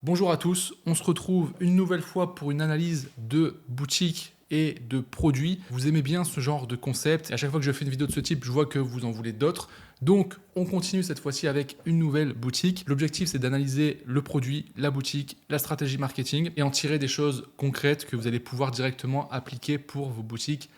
Bonjour à tous, on se retrouve une nouvelle fois pour une analyse de boutique et de produits. Vous aimez bien ce genre de concept et à chaque fois que je fais une vidéo de ce type, je vois que vous en voulez d'autres. Donc on continue cette fois-ci avec une nouvelle boutique. L'objectif c'est d'analyser le produit, la boutique, la stratégie marketing et en tirer des choses concrètes que vous allez pouvoir directement appliquer pour vos boutiques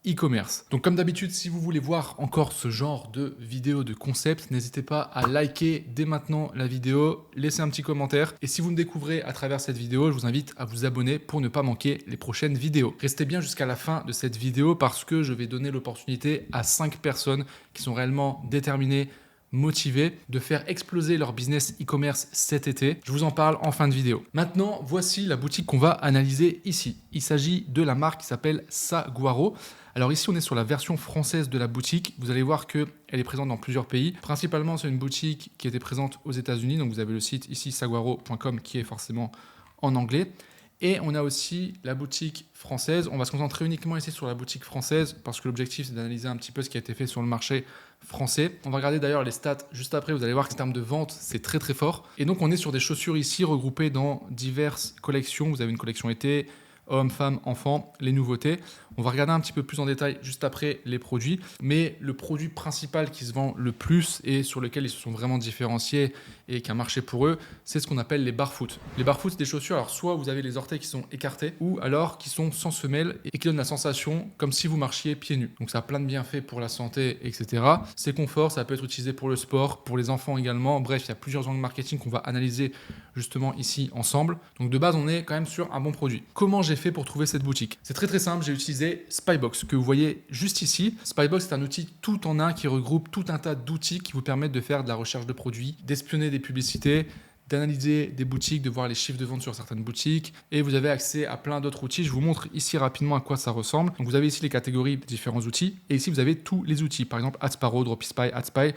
e-commerce. Donc comme d'habitude, si vous voulez voir encore ce genre de vidéo de concept, n'hésitez pas à liker dès maintenant la vidéo, laisser un petit commentaire. Et si vous me découvrez à travers cette vidéo, je vous invite à vous abonner pour ne pas manquer les prochaines vidéos. Restez bien jusqu'à la fin de cette vidéo parce que je vais donner l'opportunité à 5 personnes qui sont réellement déterminées, motivés de faire exploser leur business e-commerce cet été. Je vous en parle en fin de vidéo. Maintenant, voici la boutique qu'on va analyser ici. Il s'agit de la marque qui s'appelle Saguaro. Alors ici, on est sur la version française de la boutique. Vous allez voir qu'elle est présente dans plusieurs pays. Principalement, c'est une boutique qui était présente aux États-Unis. Donc vous avez le site ici, saguaro.com, qui est forcément en anglais. Et on a aussi la boutique française. On va se concentrer uniquement ici sur la boutique française parce que l'objectif, c'est d'analyser un petit peu ce qui a été fait sur le marché français. On va regarder d'ailleurs les stats juste après. Vous allez voir qu'en termes de vente, c'est très très fort. Et donc, on est sur des chaussures ici regroupées dans diverses collections. Vous avez une collection été, hommes, femmes, enfants, les nouveautés. On va regarder un petit peu plus en détail juste après les produits. Mais le produit principal qui se vend le plus et sur lequel ils se sont vraiment différenciés et qui a marché pour eux, c'est ce qu'on appelle les barfoot. Les barfoot, c'est des chaussures. Alors, soit vous avez les orteils qui sont écartés ou alors qui sont sans semelle et qui donnent la sensation comme si vous marchiez pieds nus. Donc, ça a plein de bienfaits pour la santé, etc. C'est confort, ça peut être utilisé pour le sport, pour les enfants également. Bref, il y a plusieurs angles marketing qu'on va analyser justement ici ensemble. Donc, de base, on est quand même sur un bon produit. Comment j'ai fait pour trouver cette boutique? C'est très très simple, j'ai utilisé Spybox que vous voyez juste ici. Spybox, c'est un outil tout en un qui regroupe tout un tas d'outils qui vous permettent de faire de la recherche de produits, d'espionner des publicités, d'analyser des boutiques, de voir les chiffres de vente sur certaines boutiques et vous avez accès à plein d'autres outils. Je vous montre ici rapidement à quoi ça ressemble. Donc vous avez ici les catégories des différents outils et ici vous avez tous les outils. Par exemple AdSparrow, Dropispy, AdSpy.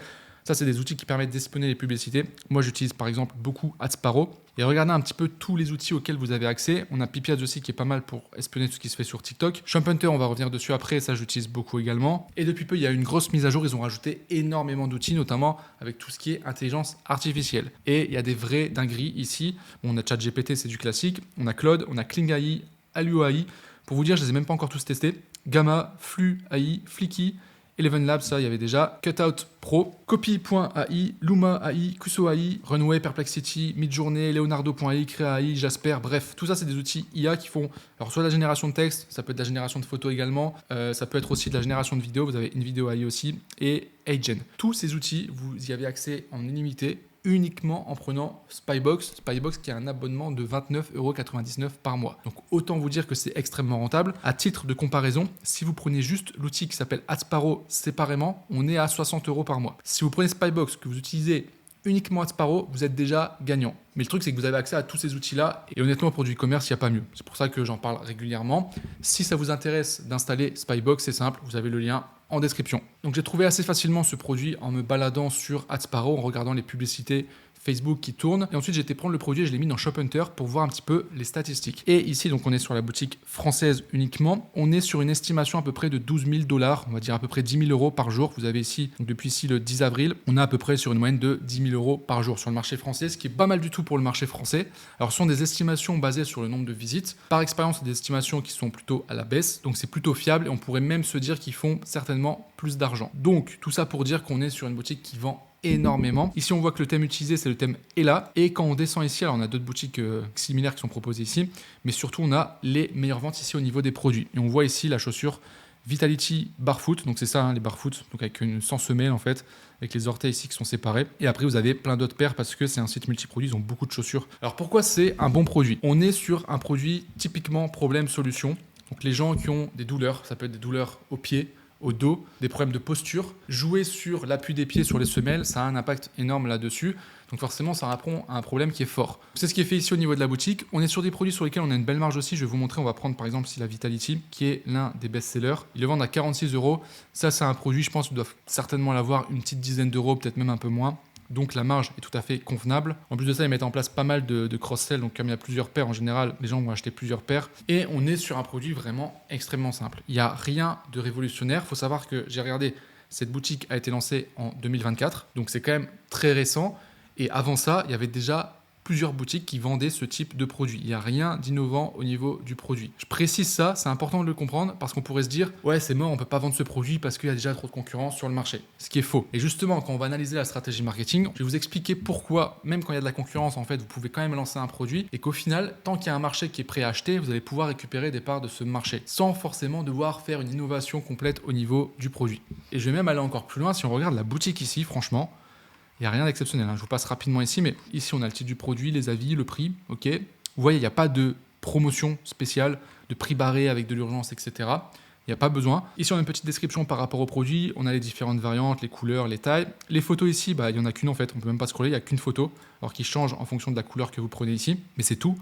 Ça, c'est des outils qui permettent d'espionner les publicités. Moi, j'utilise par exemple beaucoup AdSparrow. Et regardez un petit peu tous les outils auxquels vous avez accès. On a Pipiad aussi qui est pas mal pour espionner tout ce qui se fait sur TikTok. Shumphunter, on va revenir dessus après. Ça, j'utilise beaucoup également. Et depuis peu, il y a une grosse mise à jour. Ils ont rajouté énormément d'outils, notamment avec tout ce qui est intelligence artificielle. Et il y a des vraies dingueries ici. On a ChatGPT, c'est du classique. On a Claude, on a Kling AI, Alluo AI. Pour vous dire, je ne les ai même pas encore tous testés. Gamma, Flux AI, Flicky, Eleven Labs, ça, il y avait déjà. Cutout Pro, Copy.ai, Luma AI, Kuso AI, Runway, Perplexity, Midjourney, Leonardo.ai, Crea AI, Jasper, bref, tout ça, c'est des outils IA qui font alors soit de la génération de texte, ça peut être de la génération de photos également, ça peut être aussi de la génération de vidéos, vous avez InVideo AI aussi, et Agen. Tous ces outils, vous y avez accès en illimité, uniquement en prenant Spybox. Spybox qui a un abonnement de 29,99 € par mois. Donc autant vous dire que c'est extrêmement rentable. À titre de comparaison, si vous prenez juste l'outil qui s'appelle AdSparrow séparément, on est à 60 € par mois. Si vous prenez Spybox, que vous utilisez uniquement AdSparrow, vous êtes déjà gagnant. Mais le truc, c'est que vous avez accès à tous ces outils-là. Et honnêtement, pour du e-commerce, il n'y a pas mieux. C'est pour ça que j'en parle régulièrement. Si ça vous intéresse d'installer Spybox, c'est simple. Vous avez le lien en description. Donc, j'ai trouvé assez facilement ce produit en me baladant sur AdSparrow, en regardant les publicités Facebook qui tournent. Et ensuite, j'ai été prendre le produit et je l'ai mis dans ShopHunter pour voir un petit peu les statistiques. Et ici, donc, on est sur la boutique française uniquement. On est sur une estimation à peu près de 12 000 $, on va dire à peu près 10 000 € par jour. Vous avez ici, donc depuis ici le 10 avril, on est à peu près sur une moyenne de 10 000 € par jour sur le marché français, ce qui est pas mal du tout pour le marché français. Alors, ce sont des estimations basées sur le nombre de visites. Par expérience, c'est des estimations qui sont plutôt à la baisse, donc c'est plutôt fiable et on pourrait même se dire qu'ils font certainement plus d'argent. Donc, tout ça pour dire qu'on est sur une boutique qui vend énormément. Ici, on voit que le thème utilisé, c'est le thème Ella. Et quand on descend ici, alors on a d'autres boutiques similaires qui sont proposées ici, mais surtout, on a les meilleures ventes ici au niveau des produits. Et on voit ici la chaussure Vitality Barfoot. Donc, c'est ça, hein, les barfoot, donc avec une sans semelle en fait, avec les orteils ici qui sont séparés. Et après, vous avez plein d'autres paires parce que c'est un site multiproduit, ils ont beaucoup de chaussures. Alors, pourquoi c'est un bon produit? On est sur un produit typiquement problème-solution. Donc, les gens qui ont des douleurs, ça peut être des douleurs aux pieds, au dos, des problèmes de posture. Jouer sur l'appui des pieds sur les semelles, ça a un impact énorme là-dessus. Donc forcément, ça répond à un problème qui est fort. C'est ce qui est fait ici au niveau de la boutique. On est sur des produits sur lesquels on a une belle marge aussi. Je vais vous montrer, on va prendre par exemple ici la Vitality, qui est l'un des best-sellers. Ils le vendent à 46 €. Ça, c'est un produit, je pense qu'ils doivent certainement l'avoir une petite dizaine d'euros, peut-être même un peu moins. Donc la marge est tout à fait convenable. En plus de ça, ils mettent en place pas mal de cross-sell. Donc comme il y a plusieurs paires, en général, les gens vont acheter plusieurs paires. Et on est sur un produit vraiment extrêmement simple. Il n'y a rien de révolutionnaire. Il faut savoir que j'ai regardé, cette boutique a été lancée en 2024. Donc c'est quand même très récent. Et avant ça, il y avait déjà plusieurs boutiques qui vendaient ce type de produit. Il n'y a rien d'innovant au niveau du produit. Je précise ça, c'est important de le comprendre parce qu'on pourrait se dire ouais c'est mort, on peut pas vendre ce produit parce qu'il y a déjà trop de concurrence sur le marché. Ce qui est faux. Et justement, quand on va analyser la stratégie marketing, je vais vous expliquer pourquoi, même quand il y a de la concurrence, en fait, vous pouvez quand même lancer un produit et qu'au final, tant qu'il y a un marché qui est prêt à acheter, vous allez pouvoir récupérer des parts de ce marché sans forcément devoir faire une innovation complète au niveau du produit. Et je vais même aller encore plus loin. Si on regarde la boutique ici, franchement, il n'y a rien d'exceptionnel. Je vous passe rapidement ici, mais ici, on a le titre du produit, les avis, le prix. Ok. Vous voyez, il n'y a pas de promotion spéciale, de prix barré avec de l'urgence, etc. Il n'y a pas besoin. Ici, on a une petite description par rapport au produit. On a les différentes variantes, les couleurs, les tailles. Les photos ici, il n'y en a qu'une en fait. On ne peut même pas scroller, il n'y a qu'une photo. Alors qui change en fonction de la couleur que vous prenez ici. Mais c'est tout.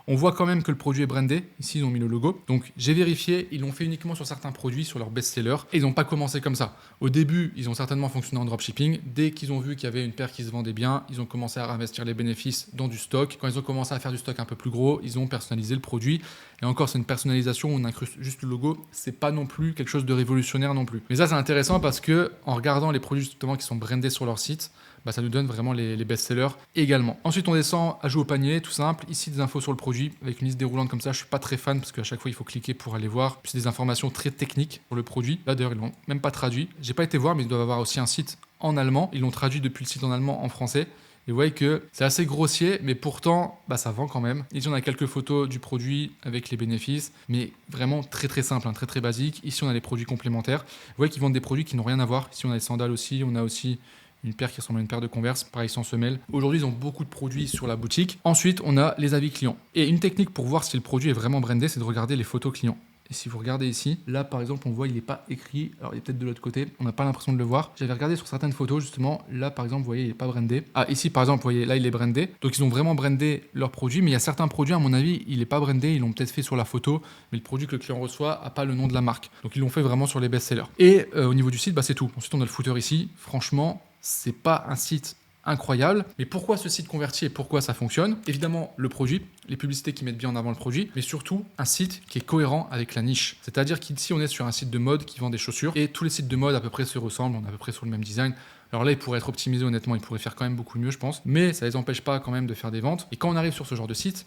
On voit quand même que le produit est brandé. Ici, ils ont mis le logo. Donc, j'ai vérifié. Ils l'ont fait uniquement sur certains produits, sur leurs best-sellers. Et ils n'ont pas commencé comme ça. Au début, ils ont certainement fonctionné en dropshipping. Dès qu'ils ont vu qu'il y avait une paire qui se vendait bien, ils ont commencé à réinvestir les bénéfices dans du stock. Quand ils ont commencé à faire du stock un peu plus gros, ils ont personnalisé le produit. Et encore, c'est une personnalisation où on incruste juste le logo. C'est pas non plus quelque chose de révolutionnaire non plus. Mais ça, c'est intéressant parce que en regardant les produits justement qui sont brandés sur leur site, ça nous donne vraiment les best-sellers également. Ensuite, on descend, ajout au panier, tout simple. Ici, des infos sur le produit avec une liste déroulante comme ça. Je suis pas très fan parce qu'à chaque fois, il faut cliquer pour aller voir. Puis, c'est des informations très techniques sur le produit. Là, d'ailleurs, ils l'ont même pas traduit. J'ai pas été voir, mais ils doivent avoir aussi un site en allemand. Ils l'ont traduit depuis le site en allemand en français. Et vous voyez que c'est assez grossier, mais pourtant, ça vend quand même. Ici, on a quelques photos du produit avec les bénéfices, mais vraiment très très simple, très très basique. Ici, on a les produits complémentaires. Vous voyez qu'ils vendent des produits qui n'ont rien à voir. Ici, on a les sandales aussi. On a aussi une paire qui ressemble à une paire de Converse, pareil sans semelle. Aujourd'hui, ils ont beaucoup de produits sur la boutique. Ensuite, on a les avis clients. Et une technique pour voir si le produit est vraiment brandé, c'est de regarder les photos clients. Et si vous regardez ici, là par exemple, on voit il n'est pas écrit. Alors il est peut-être de l'autre côté, on n'a pas l'impression de le voir. J'avais regardé sur certaines photos justement. Là par exemple, vous voyez, il n'est pas brandé. Ah, ici par exemple, vous voyez, là il est brandé. Donc ils ont vraiment brandé leur produit. Mais il y a certains produits, à mon avis, il n'est pas brandé. Ils l'ont peut-être fait sur la photo, mais le produit que le client reçoit n'a pas le nom de la marque. Donc ils l'ont fait vraiment sur les best-sellers. Et au niveau du site, c'est tout. Ensuite, on a le footer ici. Franchement, c'est pas un site incroyable. Mais pourquoi ce site convertit et pourquoi ça fonctionne? Évidemment, le produit, les publicités qui mettent bien en avant le produit, mais surtout un site qui est cohérent avec la niche. C'est-à-dire qu'ici, on est sur un site de mode qui vend des chaussures et tous les sites de mode à peu près se ressemblent, on est à peu près sur le même design. Alors là, ils pourraient être optimisés, honnêtement, ils pourraient faire quand même beaucoup mieux, je pense, mais ça les empêche pas quand même de faire des ventes. Et quand on arrive sur ce genre de site,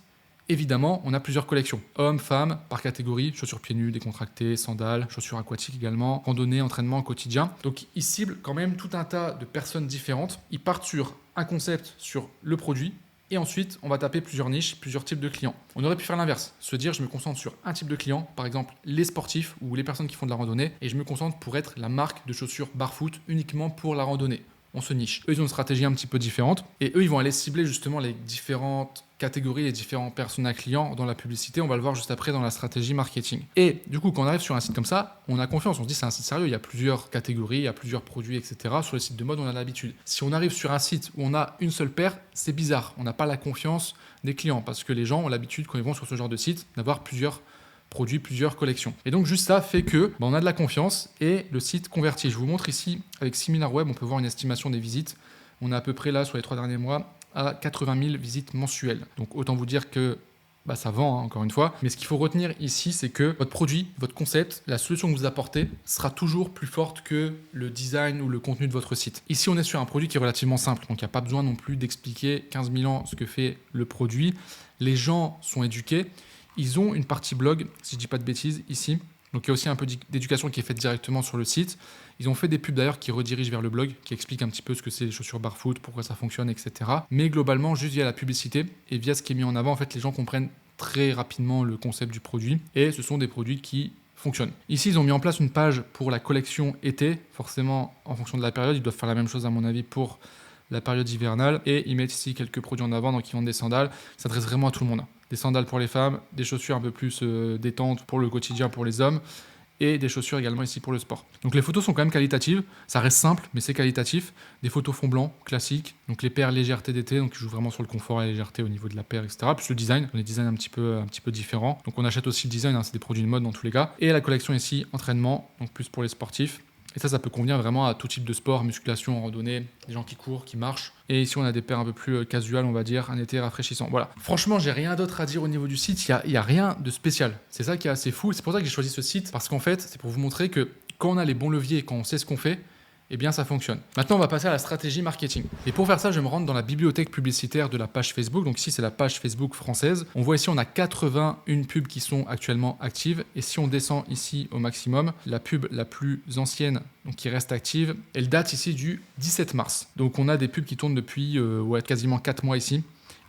évidemment, on a plusieurs collections. Hommes, femmes, par catégorie, chaussures pieds nus, décontractées, sandales, chaussures aquatiques également, randonnée, entraînement quotidien. Donc, ils ciblent quand même tout un tas de personnes différentes. Ils partent sur un concept, sur le produit, et ensuite, on va taper plusieurs niches, plusieurs types de clients. On aurait pu faire l'inverse, se dire je me concentre sur un type de client, par exemple les sportifs ou les personnes qui font de la randonnée, et je me concentre pour être la marque de chaussures barfoot uniquement pour la randonnée. On se niche. Eux, ils ont une stratégie un petit peu différente et eux, ils vont aller cibler justement les différentes catégories, les différents personas clients dans la publicité. On va le voir juste après dans la stratégie marketing. Et du coup, quand on arrive sur un site comme ça, on a confiance. On se dit c'est un site sérieux. Il y a plusieurs catégories, il y a plusieurs produits, etc. Sur les sites de mode, on a l'habitude. Si on arrive sur un site où on a une seule paire, c'est bizarre. On n'a pas la confiance des clients parce que les gens ont l'habitude, quand ils vont sur ce genre de site, d'avoir plusieurs produits, plusieurs collections. Et donc juste ça fait que on a de la confiance et le site convertit. Je vous montre ici avec SimilarWeb, on peut voir une estimation des visites. On est à peu près là sur les 3 derniers mois à 80 000 visites mensuelles. Donc autant vous dire que ça vend encore une fois. Mais ce qu'il faut retenir ici, c'est que votre produit, votre concept, la solution que vous apportez sera toujours plus forte que le design ou le contenu de votre site. Ici, on est sur un produit qui est relativement simple. Donc il n'y a pas besoin non plus d'expliquer 15 000 ans ce que fait le produit. Les gens sont éduqués. Ils ont une partie blog, si je ne dis pas de bêtises, ici. Donc il y a aussi un peu d'éducation qui est faite directement sur le site. Ils ont fait des pubs d'ailleurs qui redirigent vers le blog, qui expliquent un petit peu ce que c'est les chaussures barfoot, pourquoi ça fonctionne, etc. Mais globalement, juste via la publicité et via ce qui est mis en avant, en fait, les gens comprennent très rapidement le concept du produit. Et ce sont des produits qui fonctionnent. Ici, ils ont mis en place une page pour la collection été. Forcément, en fonction de la période, ils doivent faire la même chose à mon avis pour la période hivernale. Et ils mettent ici quelques produits en avant, donc ils vendent des sandales. Ça s'adresse vraiment à tout le monde. Des sandales pour les femmes, des chaussures un peu plus détentes pour le quotidien pour les hommes et des chaussures également ici pour le sport. Donc les photos sont quand même qualitatives, ça reste simple mais c'est qualitatif. Des photos fond blanc classiques, donc les paires légèreté d'été, donc ils jouent vraiment sur le confort et la légèreté au niveau de la paire, etc. Plus le design, on a des designs un petit peu différents. Donc on achète aussi le design, c'est des produits de mode dans tous les cas. Et la collection ici, entraînement, donc plus pour les sportifs. Et ça peut convenir vraiment à tout type de sport, musculation, randonnée, des gens qui courent, qui marchent. Et ici, on a des paires un peu plus casual, on va dire, un été rafraîchissant. Voilà. Franchement, j'ai rien d'autre à dire au niveau du site. Il y a rien de spécial. C'est ça qui est assez fou. C'est pour ça que j'ai choisi ce site. Parce qu'en fait, c'est pour vous montrer que quand on a les bons leviers, quand on sait ce qu'on fait, eh bien ça fonctionne. Maintenant, on va passer à la stratégie marketing. Et pour faire ça, je me rends dans la bibliothèque publicitaire de la page Facebook. Donc ici, c'est la page Facebook française. On voit ici, on a 81 pubs qui sont actuellement actives. Et si on descend ici au maximum, la pub la plus ancienne, donc qui reste active, elle date ici du 17 mars. Donc on a des pubs qui tournent depuis quasiment 4 mois ici.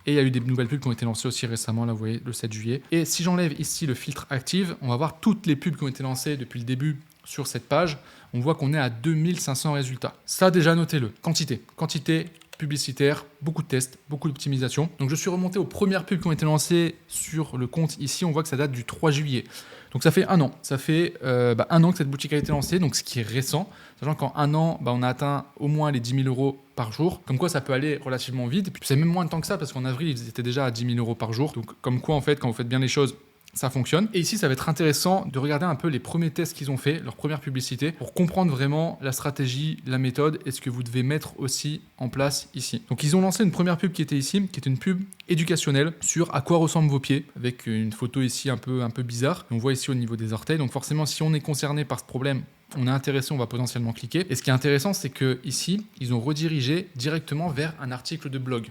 Et il y a eu des nouvelles pubs qui ont été lancées aussi récemment, là vous voyez, le 7 juillet. Et si j'enlève ici le filtre active, on va voir toutes les pubs qui ont été lancées depuis le début sur cette page. On voit qu'on est à 2500 résultats. Ça déjà, notez-le. Quantité publicitaire, beaucoup de tests, beaucoup d'optimisation. Donc je suis remonté aux premières pubs qui ont été lancées sur le compte ici. On voit que ça date du 3 juillet. Donc ça fait un an. Ça fait un an que cette boutique a été lancée, donc ce qui est récent. Sachant qu'en un an, on a atteint au moins les 10 000 € par jour. Comme quoi, ça peut aller relativement vite. Et puis c'est même moins de temps que ça, parce qu'en avril, ils étaient déjà à 10 000 € par jour. Donc comme quoi, en fait, quand vous faites bien les choses, ça fonctionne. Et ici, ça va être intéressant de regarder un peu les premiers tests qu'ils ont fait, leur première publicité, pour comprendre vraiment la stratégie, la méthode et ce que vous devez mettre aussi en place ici. Donc, ils ont lancé une première pub qui était ici, qui était une pub éducationnelle sur à quoi ressemblent vos pieds, avec une photo ici un peu bizarre. On voit ici au niveau des orteils. Donc, forcément, si on est concerné par ce problème, on est intéressé, on va potentiellement cliquer. Et ce qui est intéressant, c'est que ici, ils ont redirigé directement vers un article de blog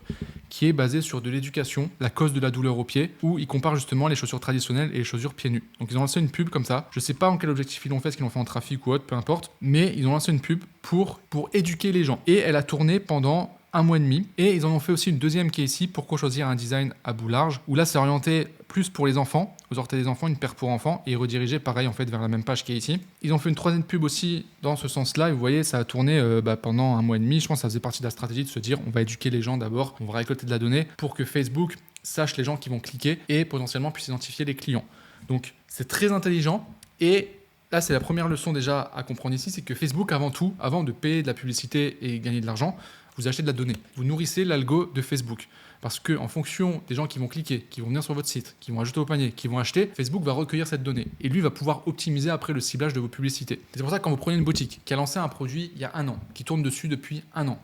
qui est basé sur de l'éducation, la cause de la douleur au pied, où ils comparent justement les chaussures traditionnelles et les chaussures pieds nus. Donc ils ont lancé une pub comme ça. Je sais pas en quel objectif ils l'ont fait, est-ce qu'ils l'ont fait en trafic ou autre, peu importe. Mais ils ont lancé une pub pour éduquer les gens. Et elle a tourné pendant 1 mois et demi. Et ils en ont fait aussi une deuxième qui est ici, pourquoi choisir un design à bout large, où là c'est orienté plus pour les enfants, aux orteils des enfants, une paire pour enfants, et redirigé pareil en fait vers la même page qui est ici. Ils ont fait une troisième pub aussi dans ce sens-là, et vous voyez ça a tourné pendant 1 mois et demi. Je pense que ça faisait partie de la stratégie de se dire on va éduquer les gens d'abord, on va récolter de la donnée pour que Facebook sache les gens qui vont cliquer et potentiellement puisse identifier les clients. Donc c'est très intelligent. Et là, c'est la première leçon déjà à comprendre ici, c'est que Facebook, avant tout, avant de payer de la publicité et gagner de l'argent, vous achetez de la donnée. Vous nourrissez l'algo de Facebook. Parce qu'en fonction des gens qui vont cliquer, qui vont venir sur votre site, qui vont ajouter au panier, qui vont acheter, Facebook va recueillir cette donnée. Et lui va pouvoir optimiser après le ciblage de vos publicités. C'est pour ça que quand vous prenez une boutique qui a lancé un produit il y a 1 an, qui tourne dessus depuis 1 an,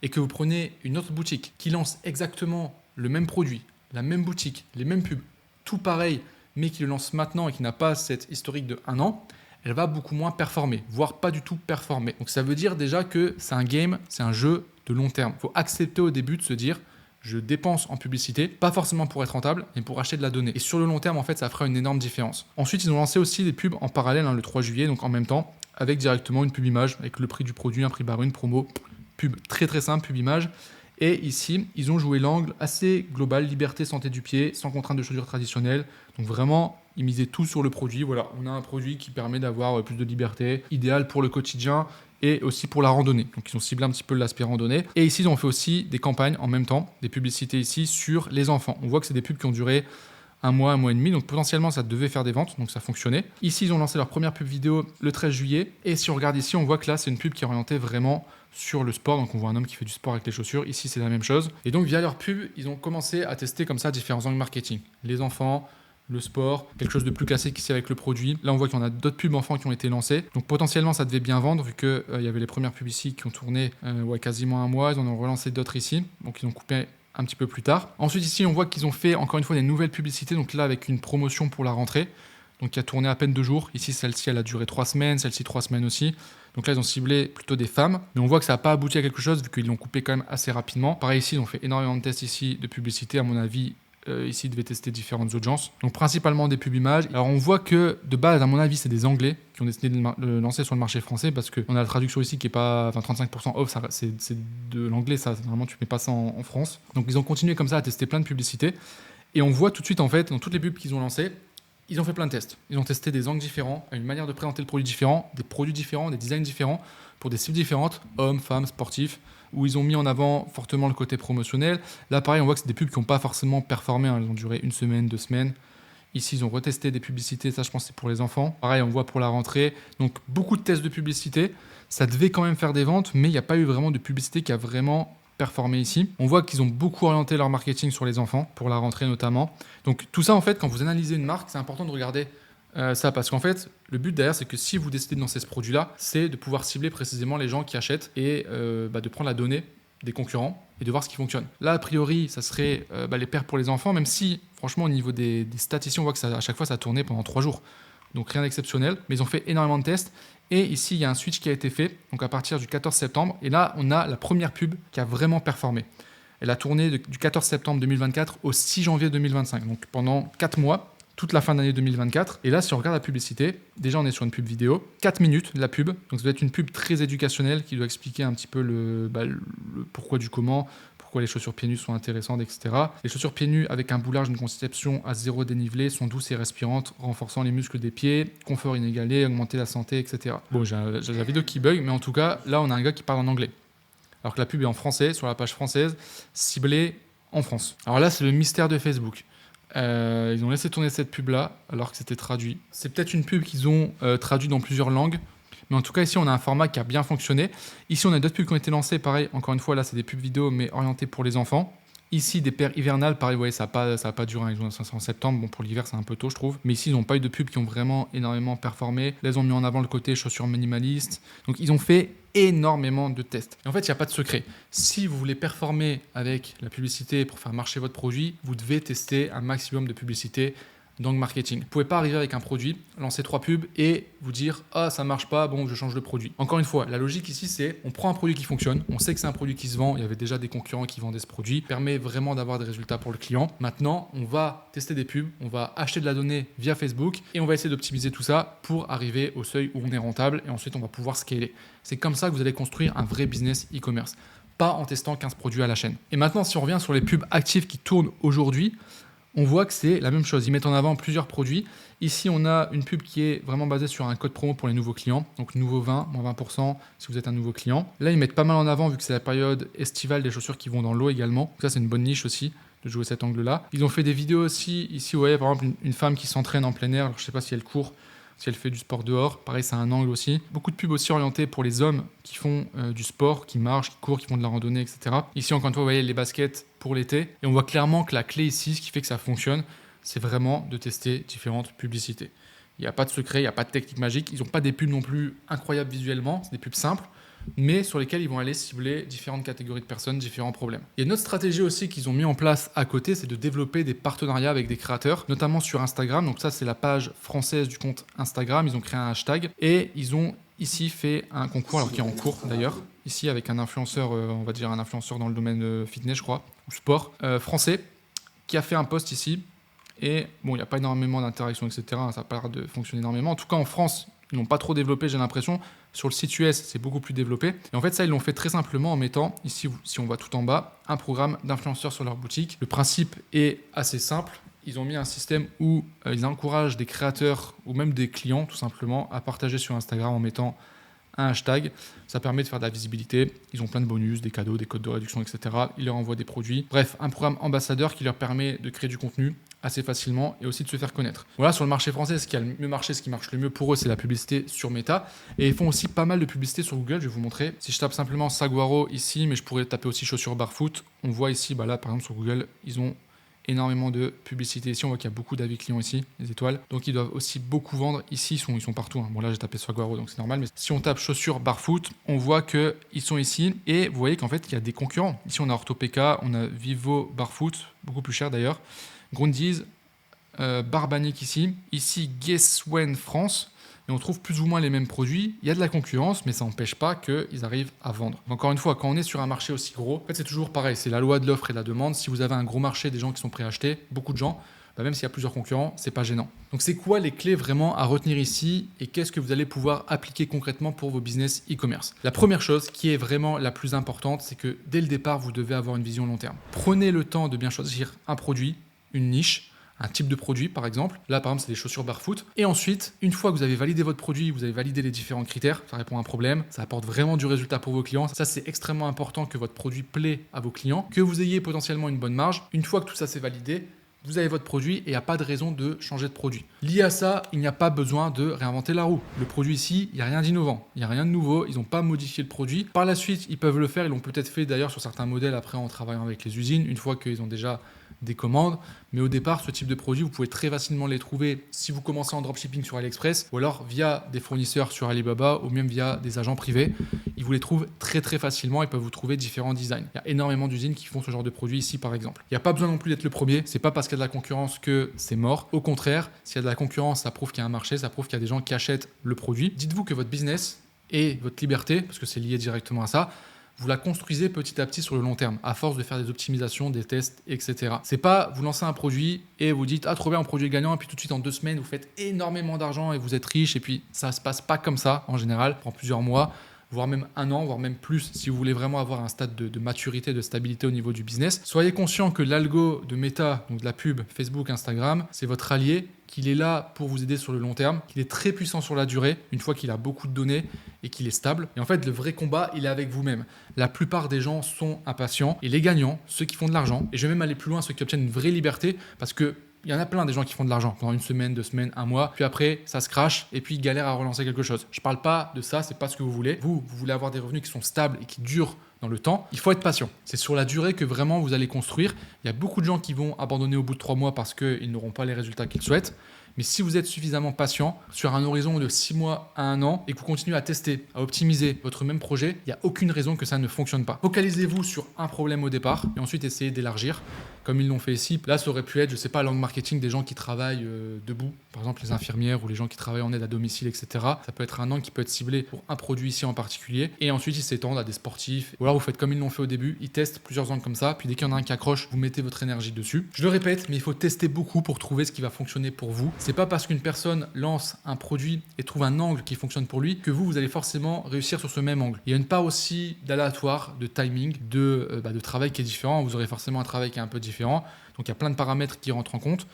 et que vous prenez une autre boutique qui lance exactement le même produit, la même boutique, les mêmes pubs, tout pareil, mais qui le lance maintenant et qui n'a pas cette historique de 1 an, elle va beaucoup moins performer, voire pas du tout performer. Donc ça veut dire déjà que c'est un game, c'est un jeu de long terme. Il faut accepter au début de se dire je dépense en publicité, pas forcément pour être rentable, mais pour acheter de la donnée. Et sur le long terme, en fait, ça fera une énorme différence. Ensuite, ils ont lancé aussi des pubs en parallèle, le 3 juillet, donc en même temps, avec directement une pub image, avec le prix du produit, un prix barre, une promo, pub très très simple, pub image. Et ici, ils ont joué l'angle assez global, liberté, santé du pied, sans contrainte de chaussures traditionnelles. Donc vraiment, ils misaient tout sur le produit. Voilà, on a un produit qui permet d'avoir plus de liberté, idéal pour le quotidien et aussi pour la randonnée. Donc ils ont ciblé un petit peu l'aspect randonnée. Et ici, ils ont fait aussi des campagnes en même temps, des publicités ici sur les enfants. On voit que c'est des pubs qui ont duré 1 mois, 1 mois et demi, donc potentiellement ça devait faire des ventes, donc ça fonctionnait. Ici, ils ont lancé leur première pub vidéo le 13 juillet, et si on regarde ici, on voit que là, c'est une pub qui est orientée vraiment sur le sport, donc on voit un homme qui fait du sport avec les chaussures, ici c'est la même chose. Et donc via leur pub, ils ont commencé à tester comme ça différents angles marketing. Les enfants, le sport, quelque chose de plus classique ici avec le produit. Là, on voit qu'il y en a d'autres pubs enfants qui ont été lancées. Donc potentiellement, ça devait bien vendre vu qu'il y avait les premières pubs ici qui ont tourné quasiment 1 mois. Ils en ont relancé d'autres ici. Donc ils ont coupé un petit peu plus tard. Ensuite, ici, on voit qu'ils ont fait encore une fois des nouvelles publicités. Donc là, avec une promotion pour la rentrée. Donc qui a tourné à peine 2 jours. Ici, celle-ci, elle a duré 3 semaines. Celle-ci, 3 semaines aussi. Donc là, ils ont ciblé plutôt des femmes. Mais on voit que ça n'a pas abouti à quelque chose vu qu'ils l'ont coupé quand même assez rapidement. Pareil ici, ils ont fait énormément de tests ici de publicité. À mon avis, ici, ils devaient tester différentes audiences. Donc principalement des pubs images. Alors on voit que de base, à mon avis, c'est des Anglais qui ont décidé de le lancer sur le marché français parce qu'on a la traduction ici qui est pas 35% off. C'est de l'anglais, ça. Normalement, tu mets pas ça en France. Donc ils ont continué comme ça à tester plein de publicités. Et on voit tout de suite, en fait, dans toutes les pubs qu'ils ont lancées, ils ont fait plein de tests. Ils ont testé des angles différents, une manière de présenter le produit différent, des produits différents, des designs différents, pour des cibles différentes, hommes, femmes, sportifs, où ils ont mis en avant fortement le côté promotionnel. Là, pareil, on voit que c'est des pubs qui n'ont pas forcément performé. Elles ont duré 1 semaine, 2 semaines. Ici, ils ont retesté des publicités. Ça, je pense, c'est pour les enfants. Pareil, on voit pour la rentrée. Donc, beaucoup de tests de publicité. Ça devait quand même faire des ventes, mais il n'y a pas eu vraiment de publicité qui a vraiment performé ici. On voit qu'ils ont beaucoup orienté leur marketing sur les enfants, pour la rentrée notamment. Donc, tout ça, en fait, quand vous analysez une marque, c'est important de regarder ça, parce qu'en fait, le but derrière, c'est que si vous décidez de lancer ce produit-là, c'est de pouvoir cibler précisément les gens qui achètent et de prendre la donnée des concurrents et de voir ce qui fonctionne. Là, a priori, ça serait les paires pour les enfants, même si, franchement, au niveau des stats ici, on voit que ça, à chaque fois, ça a tourné pendant 3 jours. donc rien d'exceptionnel, mais ils ont fait énormément de tests. Et ici, il y a un switch qui a été fait, donc à partir du 14 septembre. Et là, on a la première pub qui a vraiment performé. Elle a tourné du 14 septembre 2024 au 6 janvier 2025, donc pendant 4 mois, toute la fin d'année 2024. Et là, si on regarde la publicité, déjà on est sur une pub vidéo, 4 minutes de la pub. Donc ça doit être une pub très éducationnelle qui doit expliquer un petit peu le pourquoi du comment, pourquoi les chaussures pieds nus sont intéressantes, etc. Les chaussures pieds nus avec un boulage d'une conception à 0 dénivelé sont douces et respirantes, renforçant les muscles des pieds, confort inégalé, augmenter la santé, etc. Bon, j'ai la vidéo qui bug, mais en tout cas, là on a un gars qui parle en anglais. Alors que la pub est en français, sur la page française, ciblée en France. Alors là, c'est le mystère de Facebook. Ils ont laissé tourner cette pub-là, alors que c'était traduit. C'est peut-être une pub qu'ils ont traduit dans plusieurs langues, mais en tout cas, ici, on a un format qui a bien fonctionné. Ici, on a d'autres pubs qui ont été lancées, pareil, encore une fois, là, c'est des pubs vidéo, mais orientées pour les enfants. Ici, des paires hivernales, pareil, vous voyez, ça n'a pas duré, ils ont lancé en septembre, bon, pour l'hiver, c'est un peu tôt, je trouve. Mais ici, ils n'ont pas eu de pubs qui ont vraiment énormément performé. Là, ils ont mis en avant le côté chaussures minimalistes. Donc, ils ont fait énormément de tests. Et en fait, il n'y a pas de secret. Si vous voulez performer avec la publicité pour faire marcher votre produit, vous devez tester un maximum de publicité dans le marketing. Vous ne pouvez pas arriver avec un produit, lancer 3 pubs et vous dire « Ah, ça ne marche pas, bon, je change de produit ». Encore une fois, la logique ici, c'est on prend un produit qui fonctionne, on sait que c'est un produit qui se vend, il y avait déjà des concurrents qui vendaient ce produit, permet vraiment d'avoir des résultats pour le client. Maintenant, on va tester des pubs, on va acheter de la donnée via Facebook et on va essayer d'optimiser tout ça pour arriver au seuil où on est rentable et ensuite on va pouvoir scaler. C'est comme ça que vous allez construire un vrai business e-commerce, pas en testant 15 produits à la chaîne. Et maintenant, si on revient sur les pubs actives qui tournent aujourd'hui, on voit que c'est la même chose. Ils mettent en avant plusieurs produits. Ici, on a une pub qui est vraiment basée sur un code promo pour les nouveaux clients. Donc, nouveau 20, moins 20% si vous êtes un nouveau client. Là, ils mettent pas mal en avant, vu que c'est la période estivale, des chaussures qui vont dans l'eau également. Donc ça, c'est une bonne niche aussi de jouer cet angle-là. Ils ont fait des vidéos aussi. Ici, vous voyez, par exemple, une femme qui s'entraîne en plein air. Alors, je ne sais pas si elle court, si elle fait du sport dehors. Pareil, c'est un angle aussi. Beaucoup de pubs aussi orientées pour les hommes qui font du sport, qui marchent, qui courent, qui font de la randonnée, etc. Ici, encore une fois, vous voyez les baskets pour l'été. Et on voit clairement que la clé ici, ce qui fait que ça fonctionne, c'est vraiment de tester différentes publicités. Il n'y a pas de secret, il n'y a pas de technique magique. Ils n'ont pas des pubs non plus incroyables visuellement. C'est des pubs simples, mais sur lesquelles ils vont aller cibler différentes catégories de personnes, différents problèmes. Il y a une autre stratégie aussi qu'ils ont mis en place à côté, c'est de développer des partenariats avec des créateurs, notamment sur Instagram. Donc ça, c'est la page française du compte Instagram. Ils ont créé un hashtag et ils ont ici fait un concours, alors qui est en cours d'ailleurs, ici avec un influenceur, on va dire un influenceur dans le domaine fitness, je crois, ou sport, français, qui a fait un post ici. Et bon, il n'y a pas énormément d'interactions, etc. Ça n'a pas l'air de fonctionner énormément. En tout cas, en France, ils n'ont pas trop développé, j'ai l'impression. Sur le site US, c'est beaucoup plus développé. Et en fait, ça, ils l'ont fait très simplement en mettant, ici, si on voit tout en bas, un programme d'influenceurs sur leur boutique. Le principe est assez simple. Ils ont mis un système où ils encouragent des créateurs ou même des clients, tout simplement, à partager sur Instagram en mettant un hashtag. Ça permet de faire de la visibilité. Ils ont plein de bonus, des cadeaux, des codes de réduction, etc. Ils leur envoient des produits. Bref, un programme ambassadeur qui leur permet de créer du contenu assez facilement et aussi de se faire connaître. Voilà, sur le marché français, ce qui a le mieux marché, ce qui marche le mieux pour eux, c'est la publicité sur Meta. Et ils font aussi pas mal de publicité sur Google, je vais vous montrer. Si je tape simplement Saguaro ici, mais je pourrais taper aussi chaussures barfoot, on voit ici, là par exemple sur Google, ils ont énormément de publicité ici. On voit qu'il y a beaucoup d'avis clients ici, les étoiles. Donc ils doivent aussi beaucoup vendre. Ici, ils sont partout. Bon, là, j'ai tapé Saguaro, donc c'est normal. Mais si on tape chaussures barfoot, on voit qu'ils sont ici. Et vous voyez qu'en fait, il y a des concurrents. Ici, on a OrthoPK, on a Vivo barfoot, beaucoup plus cher d'ailleurs. Grundies, Barbanic ici. Ici, Guess When France. Et on trouve plus ou moins les mêmes produits. Il y a de la concurrence, mais ça n'empêche pas qu'ils arrivent à vendre. Encore une fois, quand on est sur un marché aussi gros, en fait, c'est toujours pareil. C'est la loi de l'offre et de la demande. Si vous avez un gros marché, des gens qui sont prêts à acheter, beaucoup de gens, même s'il y a plusieurs concurrents, c'est pas gênant. Donc, c'est quoi les clés vraiment à retenir ici et qu'est-ce que vous allez pouvoir appliquer concrètement pour vos business e-commerce? La première chose qui est vraiment la plus importante, c'est que dès le départ, vous devez avoir une vision long terme. Prenez le temps de bien choisir un produit, une niche, un type de produit par exemple. Là par exemple c'est des chaussures barfoot. Et ensuite, une fois que vous avez validé votre produit, vous avez validé les différents critères, ça répond à un problème, ça apporte vraiment du résultat pour vos clients. Ça c'est extrêmement important que votre produit plaît à vos clients, que vous ayez potentiellement une bonne marge. Une fois que tout ça c'est validé, vous avez votre produit et il n'y a pas de raison de changer de produit. Lié à ça, il n'y a pas besoin de réinventer la roue. Le produit ici, il n'y a rien d'innovant, il n'y a rien de nouveau, ils n'ont pas modifié le produit. Par la suite, ils peuvent le faire, ils l'ont peut-être fait d'ailleurs sur certains modèles après en travaillant avec les usines, une fois qu'ils ont déjà des commandes. Mais au départ, ce type de produit, vous pouvez très facilement les trouver si vous commencez en dropshipping sur AliExpress ou alors via des fournisseurs sur Alibaba ou même via des agents privés. Ils vous les trouvent très très facilement. Ils peuvent vous trouver différents designs. Il y a énormément d'usines qui font ce genre de produit ici par exemple. Il n'y a pas besoin non plus d'être le premier. C'est pas parce qu'il y a de la concurrence que c'est mort. Au contraire, s'il y a de la concurrence, ça prouve qu'il y a un marché, ça prouve qu'il y a des gens qui achètent le produit. Dites-vous que votre business et votre liberté, parce que c'est lié directement à ça, vous la construisez petit à petit sur le long terme, à force de faire des optimisations, des tests, etc. C'est pas vous lancez un produit et vous dites ah trop bien, un produit est gagnant, et puis tout de suite en 2 semaines vous faites énormément d'argent et vous êtes riche, et puis ça se passe pas comme ça en général, ça prend plusieurs mois, voire même un an, voire même plus si vous voulez vraiment avoir un stade de maturité, de stabilité au niveau du business. Soyez conscient que l'algo de Meta, donc de la pub Facebook, Instagram, c'est votre allié, qu'il est là pour vous aider sur le long terme, qu'il est très puissant sur la durée, une fois qu'il a beaucoup de données et qu'il est stable. Et en fait, le vrai combat, il est avec vous-même. La plupart des gens sont impatients et les gagnants, ceux qui font de l'argent, et je vais même aller plus loin, ceux qui obtiennent une vraie liberté, parce que il y en a plein des gens qui font de l'argent pendant 1 semaine, 2 semaines, 1 mois, puis après ça se crache et puis ils galèrent à relancer quelque chose. Je parle pas de ça, c'est pas ce que vous voulez. Vous voulez avoir des revenus qui sont stables et qui durent dans le temps. Il faut être patient. C'est sur la durée que vraiment vous allez construire. Il y a beaucoup de gens qui vont abandonner au bout de 3 mois parce qu'ils n'auront pas les résultats qu'ils souhaitent. Mais si vous êtes suffisamment patient sur un horizon de 6 mois à 1 an et que vous continuez à tester, à optimiser votre même projet, il n'y a aucune raison que ça ne fonctionne pas. Focalisez-vous sur un problème au départ et ensuite essayez d'élargir comme ils l'ont fait ici. Là, ça aurait pu être, je sais pas, langue marketing, des gens qui travaillent debout, par exemple les infirmières ou les gens qui travaillent en aide à domicile, etc. Ça peut être un angle qui peut être ciblé pour un produit ici en particulier. Et ensuite, ils s'étendent à des sportifs. Ou alors, vous faites comme ils l'ont fait au début, ils testent plusieurs angles comme ça. Puis dès qu'il y en a un qui accroche, vous mettez votre énergie dessus. Je le répète, mais il faut tester beaucoup pour trouver ce qui va fonctionner pour vous. C'est pas parce qu'une personne lance un produit et trouve un angle qui fonctionne pour lui que vous allez forcément réussir sur ce même angle. Il y a une part aussi d'aléatoire, de timing, de travail qui est différent. Vous aurez forcément un travail qui est un peu différent. Donc il y a plein de paramètres qui rentrent en compte.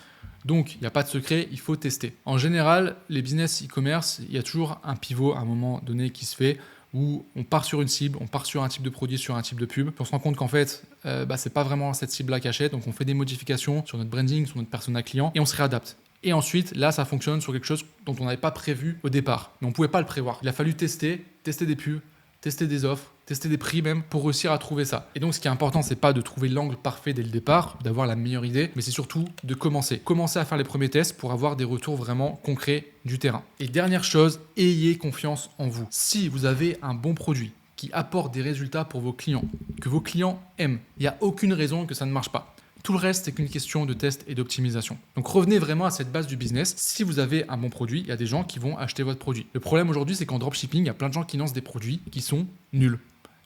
Donc il n'y a pas de secret, il faut tester. En général, les business e-commerce, il y a toujours un pivot à un moment donné qui se fait où on part sur une cible, on part sur un type de produit, sur un type de pub. Puis on se rend compte qu'en fait, c'est pas vraiment cette cible-là qui achète. Donc on fait des modifications sur notre branding, sur notre persona client et on se réadapte. Et ensuite, là, ça fonctionne sur quelque chose dont on n'avait pas prévu au départ. Mais on ne pouvait pas le prévoir. Il a fallu tester des pubs, tester des offres, tester des prix même pour réussir à trouver ça. Et donc, ce qui est important, c'est pas de trouver l'angle parfait dès le départ, d'avoir la meilleure idée, mais c'est surtout de commencer. Commencer à faire les premiers tests pour avoir des retours vraiment concrets du terrain. Et dernière chose, ayez confiance en vous. Si vous avez un bon produit qui apporte des résultats pour vos clients, que vos clients aiment, il n'y a aucune raison que ça ne marche pas. Tout le reste, c'est qu'une question de test et d'optimisation. Donc revenez vraiment à cette base du business. Si vous avez un bon produit, il y a des gens qui vont acheter votre produit. Le problème aujourd'hui, c'est qu'en dropshipping, il y a plein de gens qui lancent des produits qui sont nuls.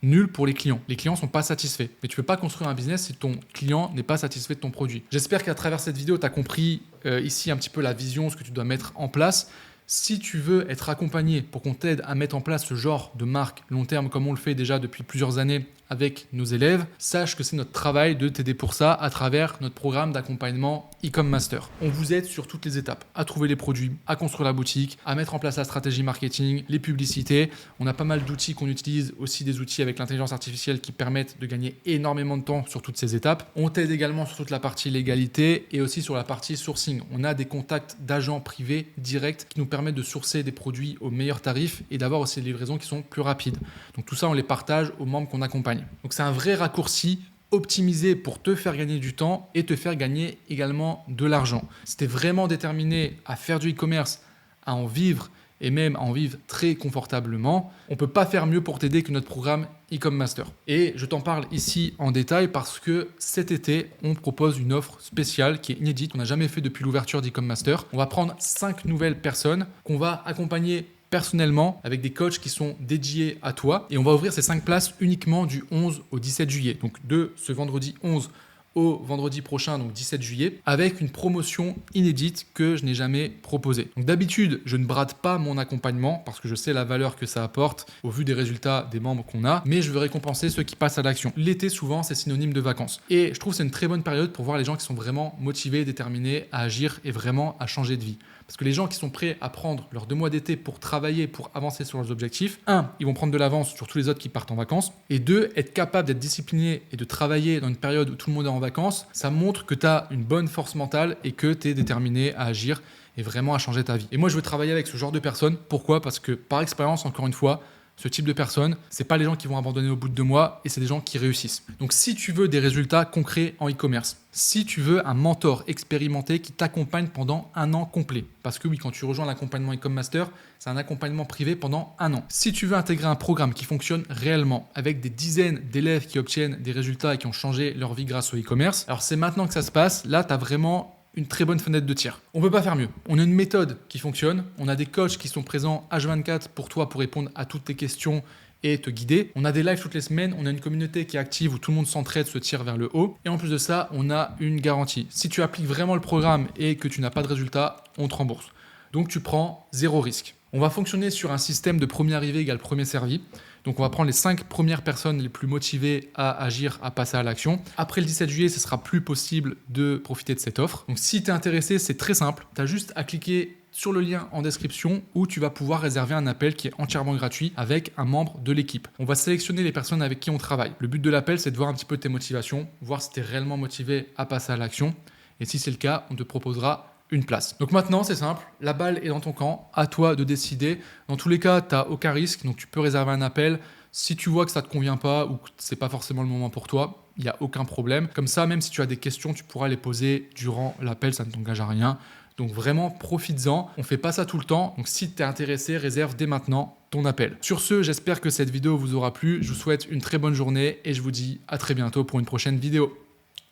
Nuls pour les clients. Les clients ne sont pas satisfaits. Mais tu ne peux pas construire un business si ton client n'est pas satisfait de ton produit. J'espère qu'à travers cette vidéo, tu as compris ici un petit peu la vision, ce que tu dois mettre en place. Si tu veux être accompagné pour qu'on t'aide à mettre en place ce genre de marque long terme comme on le fait déjà depuis plusieurs années avec nos élèves, sache que c'est notre travail de t'aider pour ça à travers notre programme d'accompagnement e-com master. On vous aide sur toutes les étapes, à trouver les produits, à construire la boutique, à mettre en place la stratégie marketing, les publicités. On a pas mal d'outils qu'on utilise, aussi des outils avec l'intelligence artificielle qui permettent de gagner énormément de temps sur toutes ces étapes. On t'aide également sur toute la partie légalité et aussi sur la partie sourcing. On a des contacts d'agents privés directs qui nous permettent de sourcer des produits au meilleur tarif et d'avoir aussi des livraisons qui sont plus rapides. Donc tout ça, on les partage aux membres qu'on accompagne. Donc c'est un vrai raccourci optimisé pour te faire gagner du temps et te faire gagner également de l'argent. Si tu es vraiment déterminé à faire du e-commerce, à en vivre et même à en vivre très confortablement, on ne peut pas faire mieux pour t'aider que notre programme e-com master. Et je t'en parle ici en détail parce que cet été, on propose une offre spéciale qui est inédite. On n'a jamais fait depuis l'ouverture d'e-com master. On va prendre 5 nouvelles personnes qu'on va accompagner personnellement avec des coachs qui sont dédiés à toi et on va ouvrir ces 5 places uniquement du 11 au 17 juillet. Donc de ce vendredi 11 au vendredi prochain, donc 17 juillet, avec une promotion inédite que je n'ai jamais proposée. Donc d'habitude, je ne brade pas mon accompagnement parce que je sais la valeur que ça apporte au vu des résultats des membres qu'on a, mais je veux récompenser ceux qui passent à l'action. L'été, souvent, c'est synonyme de vacances. Et je trouve que c'est une très bonne période pour voir les gens qui sont vraiment motivés, déterminés à agir et vraiment à changer de vie. Parce que les gens qui sont prêts à prendre leurs 2 mois d'été pour travailler, pour avancer sur leurs objectifs, 1, ils vont prendre de l'avance sur tous les autres qui partent en vacances, et 2, être capable d'être discipliné et de travailler dans une période où tout le monde est en vacances, ça montre que tu as une bonne force mentale et que tu es déterminé à agir et vraiment à changer ta vie. Et moi, je veux travailler avec ce genre de personnes. Pourquoi ? Parce que par expérience, encore une fois, Ce type de personnes, c'est pas les gens qui vont abandonner au bout de 2 mois et c'est des gens qui réussissent. Donc si tu veux des résultats concrets en e-commerce, si tu veux un mentor expérimenté qui t'accompagne pendant 1 an complet, parce que oui, quand tu rejoins l'accompagnement e-com master, c'est un accompagnement privé pendant 1 an. Si tu veux intégrer un programme qui fonctionne réellement avec des dizaines d'élèves qui obtiennent des résultats et qui ont changé leur vie grâce au e-commerce, alors c'est maintenant que ça se passe. Là, tu as vraiment une très bonne fenêtre de tir. On ne peut pas faire mieux. On a une méthode qui fonctionne. On a des coachs qui sont présents H24 pour toi pour répondre à toutes tes questions et te guider. On a des lives toutes les semaines. On a une communauté qui est active où tout le monde s'entraide, se tire vers le haut. Et en plus de ça, on a une garantie. Si tu appliques vraiment le programme et que tu n'as pas de résultat, on te rembourse. Donc tu prends 0 risque. On va fonctionner sur un système de premier arrivé égale premier servi. Donc on va prendre les 5 premières personnes les plus motivées à agir, à passer à l'action. Après le 17 juillet, ce sera plus possible de profiter de cette offre. Donc si tu es intéressé, c'est très simple. Tu as juste à cliquer sur le lien en description où tu vas pouvoir réserver un appel qui est entièrement gratuit avec un membre de l'équipe. On va sélectionner les personnes avec qui on travaille. Le but de l'appel, c'est de voir un petit peu tes motivations, voir si tu es réellement motivé à passer à l'action. Et si c'est le cas, on te proposera une place. Donc maintenant, c'est simple, la balle est dans ton camp, à toi de décider. Dans tous les cas, tu n'as aucun risque, donc tu peux réserver un appel. Si tu vois que ça ne te convient pas ou que ce n'est pas forcément le moment pour toi, il n'y a aucun problème. Comme ça, même si tu as des questions, tu pourras les poser durant l'appel, ça ne t'engage à rien. Donc vraiment, profites-en. On ne fait pas ça tout le temps. Donc si tu es intéressé, réserve dès maintenant ton appel. Sur ce, j'espère que cette vidéo vous aura plu. Je vous souhaite une très bonne journée et je vous dis à très bientôt pour une prochaine vidéo.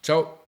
Ciao!